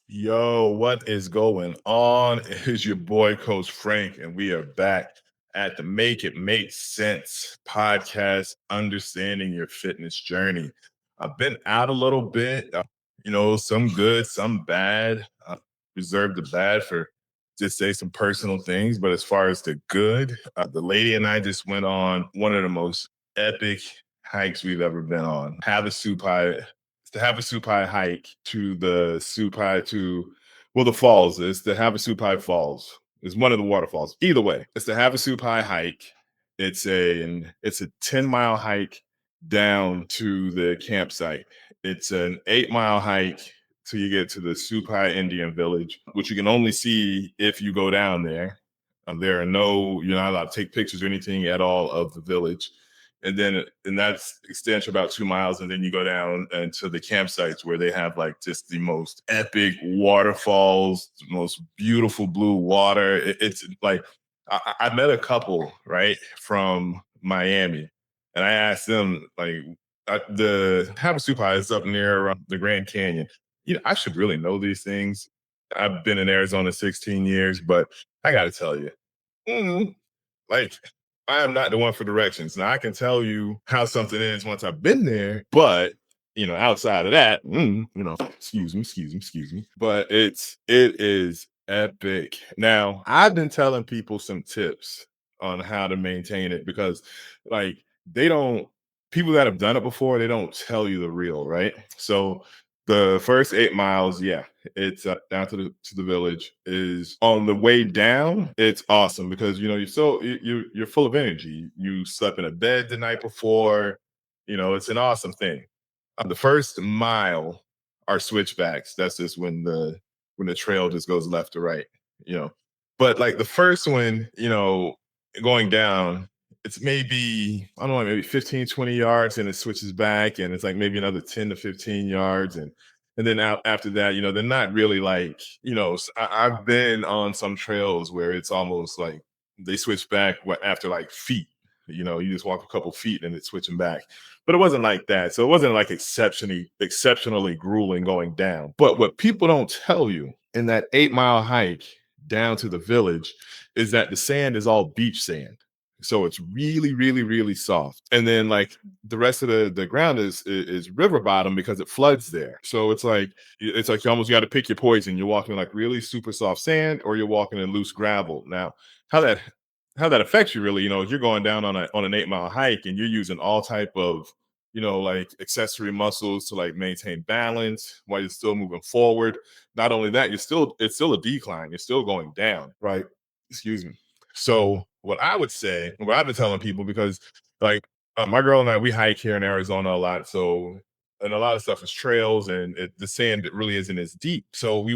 Yo, what is going on? It is your boy, Coach Frank, and we are back at the Make It Make Sense podcast, understanding your fitness journey. I've been out a little bit, some good, some bad. Reserve the bad for just say some personal things, but as far as the good, the lady and I just went on one of the most epic hikes we've ever been on. Havasupai it's the Havasupai hike to the Supai to the falls. It's the Havasupai Falls. It's one of the waterfalls. Either way, it's the Havasupai hike. It's a 10-mile hike down to the campsite. It's an 8-mile hike till you get to the Supai Indian village, which you can only see if you go down there. You're not allowed to take pictures or anything at all of the village, and that's extends about 2 miles, and then you go down into the campsites where they have like just the most epic waterfalls, the most beautiful blue water. It's like I met a couple right from Miami, and I asked them like the Havasupai is up near the Grand Canyon. I should really know these things. I've been in Arizona 16 years, but I got to tell you, mm, like, I am not the one for directions. Now I can tell you how something is once I've been there, but outside of that, excuse me. But it is epic. Now, I've been telling people some tips on how to maintain it because like they don't people that have done it before, they don't tell you the real, right? So the first 8 miles, yeah, it's down to the village. Is on the way down. It's awesome because you're full of energy. You slept in a bed the night before. It's an awesome thing. The first mile are switchbacks. That's just when the trail just goes left to right. You know, but like the first one, going down, it's maybe I don't know, maybe 15, 20 yards, and it switches back, and it's like maybe another 10 to 15 yards, and then out after that, they're not really like, I've been on some trails where it's almost like they switch back after like feet. You just walk a couple feet and it's switching back. But it wasn't like that. So it wasn't like exceptionally grueling going down. But what people don't tell you in that 8-mile hike down to the village is that the sand is all beach sand. So it's really, really, really soft. And then like the rest of the ground is river bottom because it floods there. So it's like you almost got to pick your poison. You're walking like really super soft sand, or you're walking in loose gravel. Now, how that how that affects you really, you're going down on an 8-mile hike and you're using all type of like accessory muscles to like maintain balance while you're still moving forward. Not only that, it's still a decline. You're still going down, right? Excuse me. So what I would say, what I've been telling people, because like my girl and I, we hike here in Arizona a lot. So and a lot of stuff is trails, and the sand it really isn't as deep. So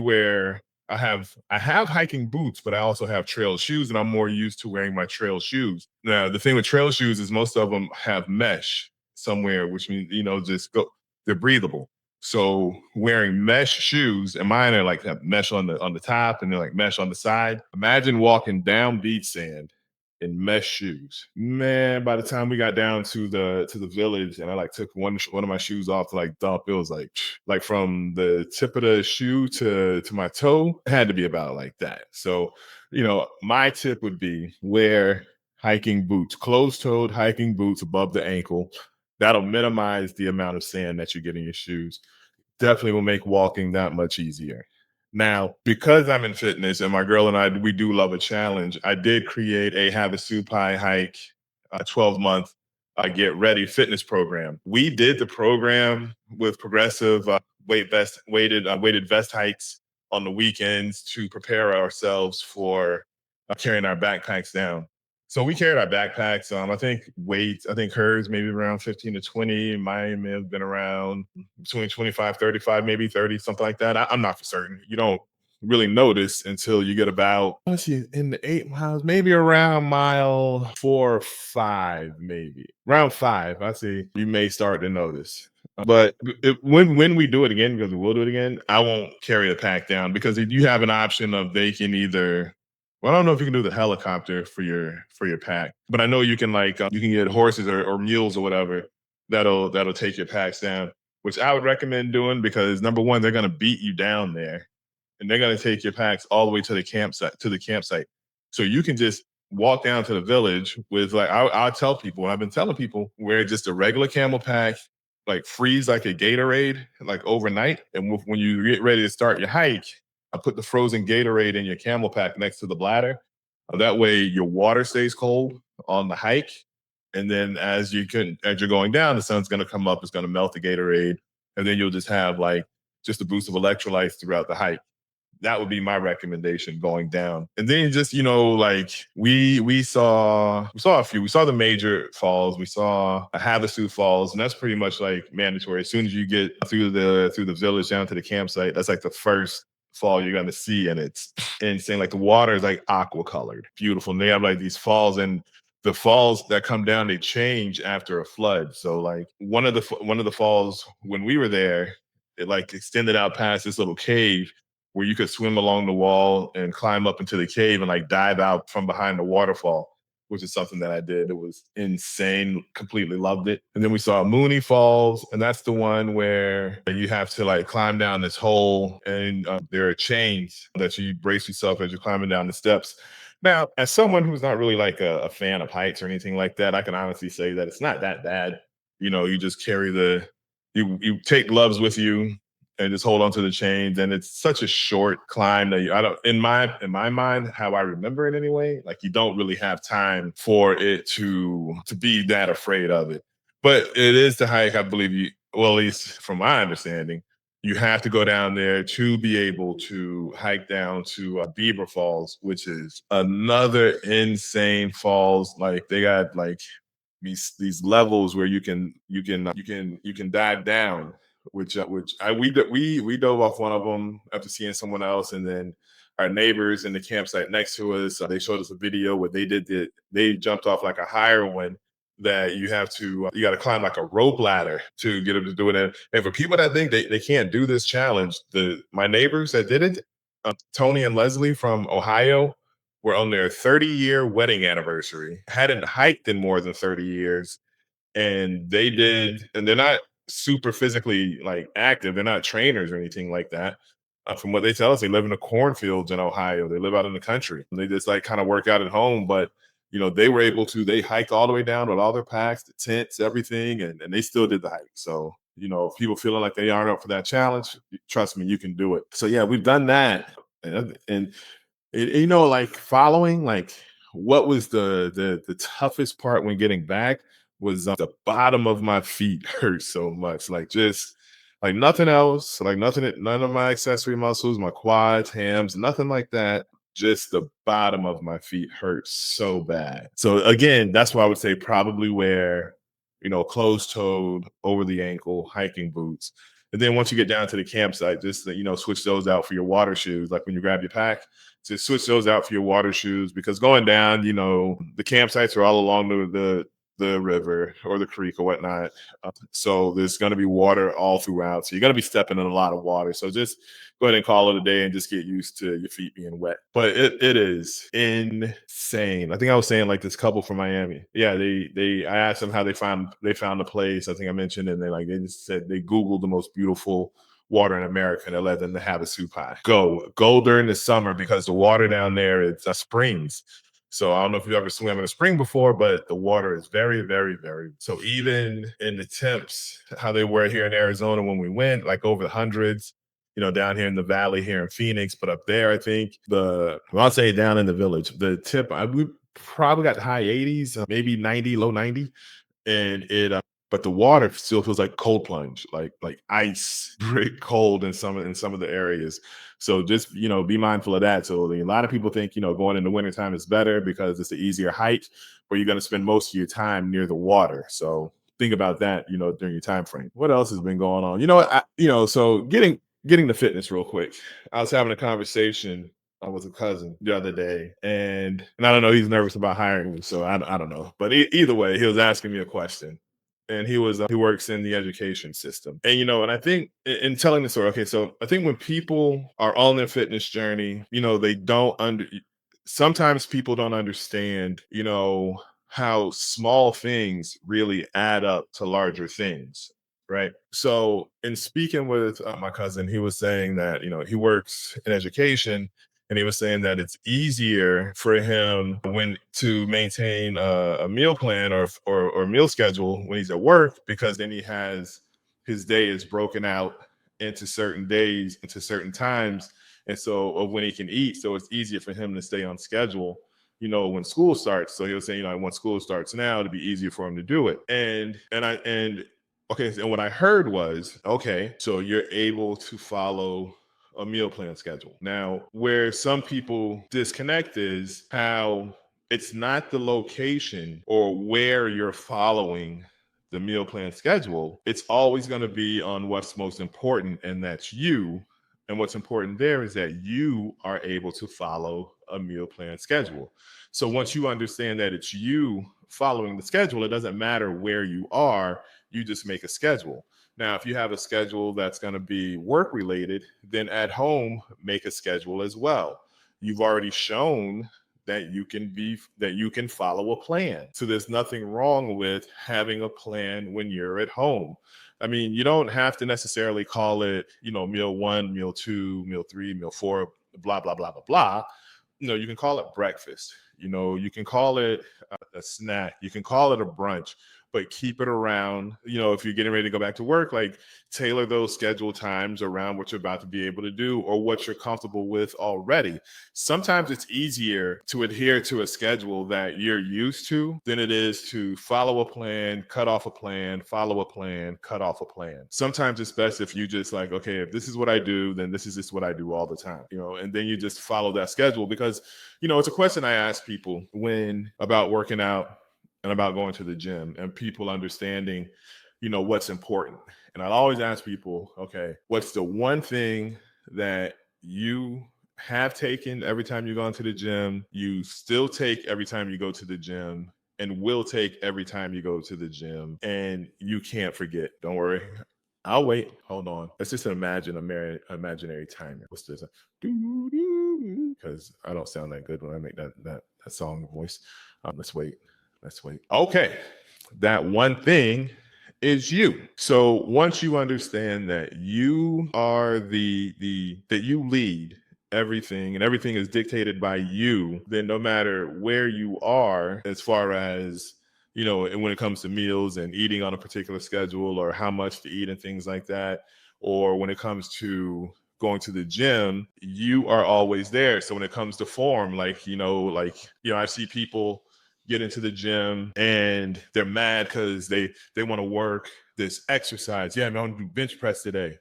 I have hiking boots, but I also have trail shoes, and I'm more used to wearing my trail shoes. Now, the thing with trail shoes is most of them have mesh somewhere, which means just go. They're breathable. So wearing mesh shoes, and mine are like have mesh on the top, and they're like mesh on the side. Imagine walking down beach sand in mesh shoes. Man, by the time we got down to the village, and I like took one of my shoes off to like dump, it was like from the tip of the shoe to my toe, it had to be about like that. So, my tip would be wear hiking boots, closed-toed hiking boots above the ankle. That'll minimize the amount of sand that you get in your shoes. Definitely will make walking that much easier. Now, because I'm in fitness and my girl and I, we do love a challenge, I did create a Havasupai hike, a 12-month get ready fitness program. We did the program with progressive weighted vest hikes on the weekends to prepare ourselves for carrying our backpacks down. So we carried our backpacks. I think hers maybe around 15 to 20. Mine may have been around between 25, 35, maybe 30, something like that. I'm not for certain. You don't really notice until you get about, let's see, in the 8 miles, maybe around mile 4 or 5, maybe around 5. I see you may start to notice. But when we do it again, because we will do it again, I won't carry the pack down because you have an option of they can either well, I don't know if you can do the helicopter for your pack, but I know you can you can get horses or mules or whatever that'll take your packs down, which I would recommend doing because number one, they're gonna beat you down there. and they're gonna take your packs all the way to the campsite. So you can just walk down to the village with like I'll tell people, and I've been telling people, wear just a regular camel pack, like freeze like a Gatorade, like overnight. And when you get ready to start your hike, I put the frozen Gatorade in your camel pack next to the bladder. That way your water stays cold on the hike. And then as you're going down, the sun's gonna come up, it's gonna melt the Gatorade, and then you'll just have like just a boost of electrolytes throughout the hike. That would be my recommendation going down. And then just, like we saw a few. We saw the major falls. We saw a Havasu Falls, and that's pretty much like mandatory. As soon as you get through the village down to the campsite, that's like the first fall you're gonna see, and it's insane. Like the water is like aqua colored, beautiful. And they have like these falls, and the falls that come down, they change after a flood. So like one of the falls when we were there, it like extended out past this little cave where you could swim along the wall and climb up into the cave and like dive out from behind the waterfall, which is something that I did. It was insane. Completely loved it. And then we saw Mooney Falls, and that's the one where you have to like climb down this hole, and there are chains that you brace yourself as you're climbing down the steps. Now, as someone who's not really like a fan of heights or anything like that, I can honestly say that it's not that bad. You just carry you take gloves with you and just hold on to the chains. And it's such a short climb that I don't, in my mind, how I remember it anyway, like you don't really have time for it to be that afraid of it. But it is the hike, I believe well, at least from my understanding, you have to go down there to be able to hike down to Beaver Falls, which is another insane falls. Like they got like these levels where you can dive down, which we dove off one of them after seeing someone else, and then our neighbors in the campsite next to us, they showed us a video where they jumped off like a higher one that you got to climb like a rope ladder to get them to do it. And for people that think they can't do this challenge, the my neighbors that did it, Tony and Leslie from Ohio, were on their 30-year wedding anniversary, hadn't hiked in more than 30 years, and they're not super physically like active. They're not trainers or anything like that. From what they tell us, they live in the cornfields in Ohio. They live out in the country. They just like kind of work out at home, but they were able to. They hiked all the way down with all their packs, the tents, everything, and they still did the hike. So if people feeling like they aren't up for that challenge, trust me, you can do it. So yeah, we've done that, and like following, like what was the toughest part when getting back was the bottom of my feet hurt so much, like just like nothing else, like nothing, none of my accessory muscles, my quads, hams, nothing like that. Just the bottom of my feet hurt so bad. So again, that's why I would say probably wear, closed-toed over the ankle hiking boots. And then once you get down to the campsite, just switch those out for your water shoes. Like when you grab your pack, just switch those out for your water shoes, because going down, the campsites are all along the river or the creek or whatnot. So there's going to be water all throughout. So you're going to be stepping in a lot of water. So just go ahead and call it a day and just get used to your feet being wet. But it is insane. I think I was saying like this couple from Miami. Yeah, I asked them how they found the place. I think I mentioned, and they just said they Googled the most beautiful water in America, and it led them to Havasupai. Go during the summer, because the water down there, it's springs. So I don't know if you've ever swam in a spring before, but the water is very, very, very. So even in the temps, how they were here in Arizona when we went, like over the hundreds, down here in the valley here in Phoenix, but up there, I think I'll say down in the village, the we probably got high 80s, maybe 90, low 90, and but the water still feels like cold plunge, like ice, very cold in some of the areas. So just be mindful of that. So a lot of people think going in the wintertime is better because it's an easier hike, but you're going to spend most of your time near the water. So think about that during your time frame. What else has been going on? So getting to fitness real quick. I was having a conversation with a cousin the other day, and I don't know, he's nervous about hiring me, so I don't know. But either way, he was asking me a question, and he works in the education system, and and I think in telling the story, okay, so I think when people are on their fitness journey, they don't sometimes people don't understand, how small things really add up to larger things, right? So, in speaking with my cousin, he was saying that, he works in education, and he was saying that it's easier for him when to maintain a meal plan or meal schedule when he's at work, because then he has his day is broken out into certain days, into certain times, and so of when he can eat. So it's easier for him to stay on schedule, when school starts. So he was saying, when school starts now, it'd be easier for him to do it. And okay, and what I heard was, okay, so you're able to follow a meal plan schedule. Now, where some people disconnect is how it's not the location or where you're following the meal plan schedule. It's always going to be on what's most important, and that's you. And what's important there is that you are able to follow a meal plan schedule. So once you understand that it's you following the schedule, it doesn't matter where you are, you just make a schedule. Now, if you have a schedule that's going to be work related, then at home, make a schedule as well. You've already shown that you can follow a plan. So there's nothing wrong with having a plan when you're at home. I mean, you don't have to necessarily call it, meal one, meal two, meal three, meal four, blah, blah, blah, blah, blah. You can call it breakfast. You can call it a snack. You can call it a brunch, but keep it around, if you're getting ready to go back to work, like tailor those schedule times around what you're about to be able to do or what you're comfortable with already. Sometimes it's easier to adhere to a schedule that you're used to than it is to follow a plan, cut off a plan, follow a plan, cut off a plan. Sometimes it's best if you just like, okay, if this is what I do, then this is just what I do all the time, and then you just follow that schedule. Because, it's a question I ask people when about working out and about going to the gym, and people understanding, what's important. And I'll always ask people, okay, what's the one thing that you have taken every time you go into the gym, you still take every time you go to the gym, and will take every time you go to the gym, and you can't forget? Don't worry. I'll wait. Hold on. Let's just imagine a imaginary timer. What's this? Because I don't sound that good when I make that song voice. Let's wait. Let's wait. Okay. That one thing is you. So once you understand that you are that you lead everything, and everything is dictated by you, then no matter where you are, as far as, and when it comes to meals and eating on a particular schedule, or how much to eat and things like that, or when it comes to going to the gym, you are always there. So when it comes to form, I see people get into the gym and they're mad because they want to work this exercise. Yeah, man, I want to do bench press today,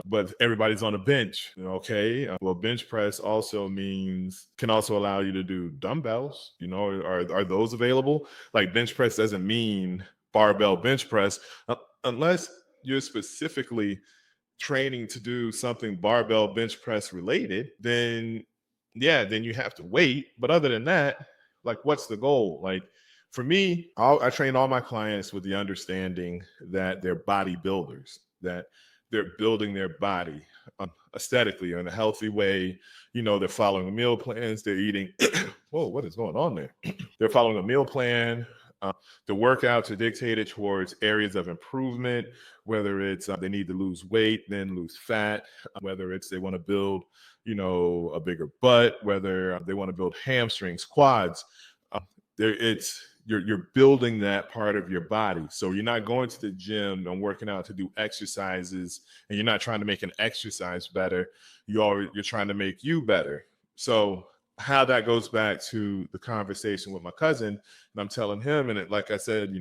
but everybody's on a bench. Okay, well, bench press also can also allow you to do dumbbells. Are those available? Like, bench press doesn't mean barbell bench press, unless you're specifically training to do something barbell bench press related. Then yeah, then you have to wait. But other than that, like, what's the goal? Like, for me, I train all my clients with the understanding that they're bodybuilders, that they're building their body aesthetically in a healthy way. They're following the meal plans, they're eating. Whoa, what is going on there? They're following a meal plan. The workouts are dictated towards areas of improvement, whether it's they need to lose weight, then lose fat, whether it's they want to build, a bigger butt, whether they want to build hamstrings, quads. You're building that part of your body. So you're not going to the gym and working out to do exercises, and you're not trying to make an exercise better. You're trying to make you better. So how that goes back to the conversation with my cousin, and I'm telling him, and like I said,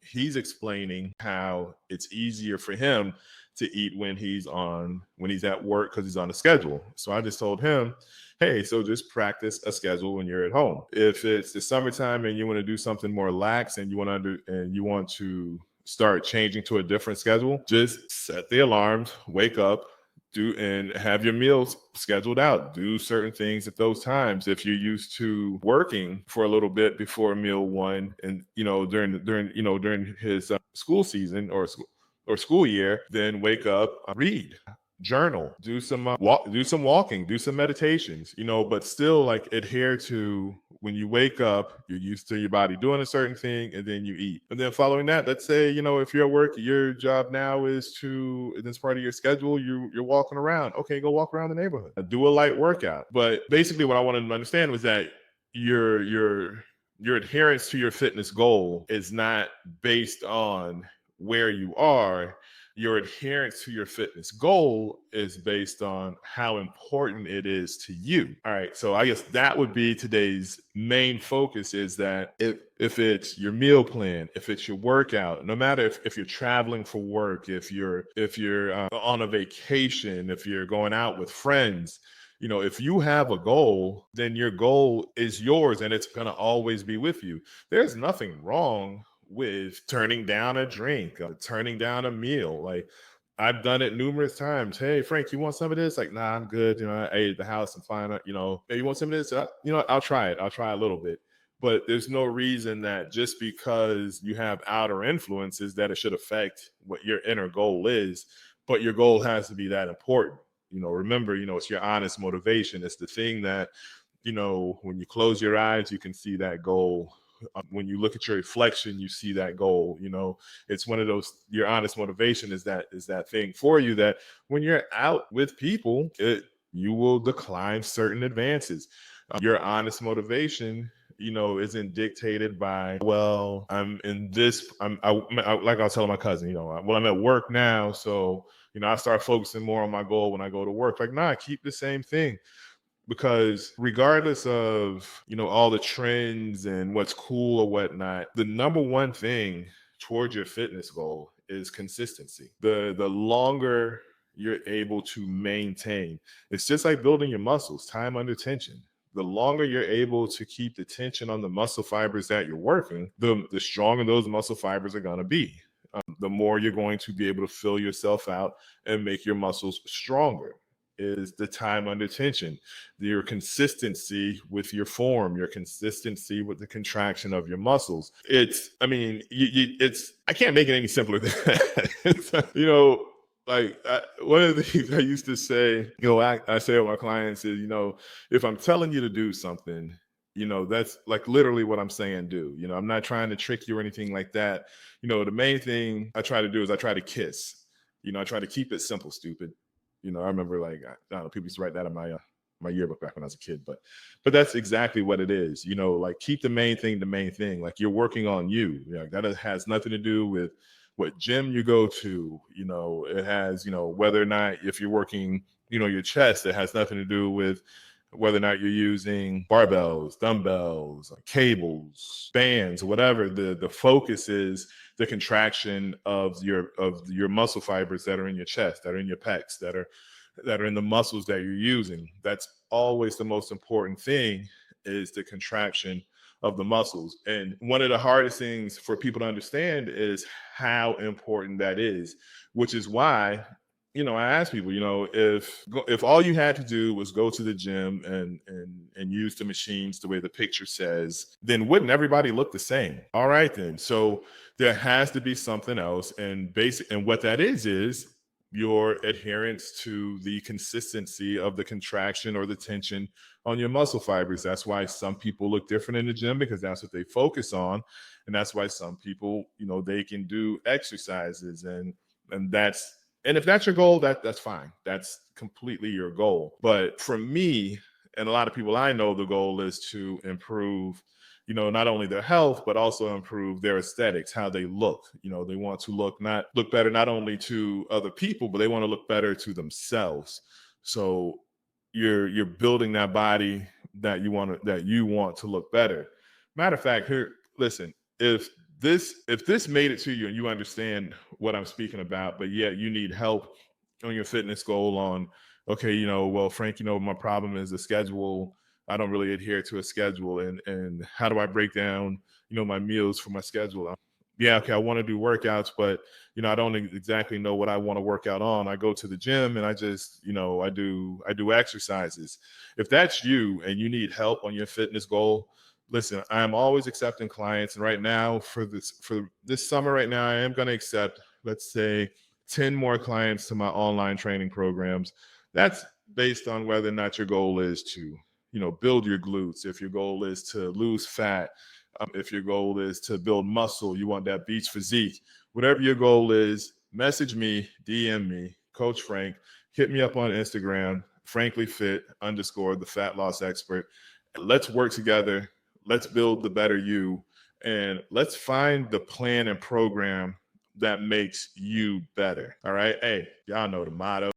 he's explaining how it's easier for him to eat when he's at work because he's on a schedule. So I just told him, hey, so just practice a schedule when you're at home. If it's the summertime and you want to do something more lax, and you want to start changing to a different schedule, just set the alarms, wake up, and have your meals scheduled out. Do certain things at those times. If you're used to working for a little bit before meal one, and during his school season or school year, then wake up, read, journal, do some walking, do some meditations, but still, like, adhere to when you wake up, you're used to your body doing a certain thing, and then you eat. And then following that, let's say, if you're at work, your job now is to, and it's part of your schedule, you're walking around. Okay, go walk around the neighborhood. Do a light workout. But basically what I wanted to understand was that your adherence to your fitness goal is not based on where you are. Your adherence to your fitness goal is based on how important it is to you. All right. So I guess that would be today's main focus, is that if it's your meal plan, if it's your workout, no matter if you're traveling for work, if you're on a vacation, if you're going out with friends, if you have a goal, then your goal is yours and it's going to always be with you. There's nothing wrong with turning down a drink, turning down a meal. Like, I've done it numerous times. Hey, Frank, you want some of this? Like, nah, I'm good. I ate at the house. I'm fine. Hey, you want some of this? I'll try it. I'll try a little bit. But there's no reason that just because you have outer influences that it should affect what your inner goal is. But your goal has to be that important. Remember, it's your honest motivation. It's the thing that, when you close your eyes, you can see that goal. When you look at your reflection, you see that goal. It's one of those, your honest motivation is that thing for you, that when you're out with people, you will decline certain advances. Your honest motivation, isn't dictated by, well, I'm in this, like I was telling my cousin, well, I'm at work now, so I start focusing more on my goal when I go to work. Like, nah, keep the same thing. Because regardless of, all the trends and what's cool or whatnot, the number one thing towards your fitness goal is consistency. The longer you're able to maintain, it's just like building your muscles, time under tension. The longer you're able to keep the tension on the muscle fibers that you're working, the stronger those muscle fibers are going to be. The more you're going to be able to fill yourself out and make your muscles stronger. Is the time under tension, your consistency with your form, your consistency with the contraction of your muscles. I can't make it any simpler than that. One of the things I used to say, I say with my clients is, if I'm telling you to do something, that's like literally what I'm saying do. I'm not trying to trick you or anything like that. The main thing I try to do is I try to kiss. I try to keep it simple, stupid. I remember, like, I don't know, people used to write that in my yearbook back when I was a kid, but that's exactly what it is. Like, keep the main thing the main thing. Like, you're working on you. That has nothing to do with what gym you go to. It has, whether or not, if you're working, your chest, it has nothing to do with whether or not you're using barbells, dumbbells, cables, bands, whatever. The focus is the contraction of your muscle fibers that are in your chest, that are in your pecs, that are in the muscles that you're using. That's always the most important thing, is the contraction of the muscles. And one of the hardest things for people to understand is how important that is, which is why, I ask people, if all you had to do was go to the gym and use the machines the way the picture says, then wouldn't everybody look the same? All right, then. So there has to be something else, and what that is your adherence to the consistency of the contraction or the tension on your muscle fibers. That's why some people look different in the gym, because that's what they focus on, and that's why some people, they can do exercises and that's. And if that's your goal, that's fine. That's completely your goal. But for me, and a lot of people I know, the goal is to improve, not only their health, but also improve their aesthetics, how they look. They want to look better, not only to other people, but they want to look better to themselves. So you're building that body that you want to look better. Matter of fact, here, listen, if this made it to you and you understand what I'm speaking about, but yet you need help on your fitness goal, on, okay, well, Frank, my problem is the schedule. I don't really adhere to a schedule, and how do I break down, my meals for my schedule? Yeah, okay, I want to do workouts, but I don't exactly know what I want to work out on. I go to the gym and I just, I do exercises. If that's you and you need help on your fitness goal, listen, I'm always accepting clients. And right now, for this summer right now, I am going to accept, let's say, 10 more clients to my online training programs. That's based on whether or not your goal is to, build your glutes, if your goal is to lose fat, if your goal is to build muscle, you want that beach physique, whatever your goal is, message me, DM me, Coach Frank, hit me up on Instagram, frankly fit underscore the fat loss expert. Let's work together. Let's build the better you. And let's find the plan and program that makes you better. All right. Hey, y'all know the motto.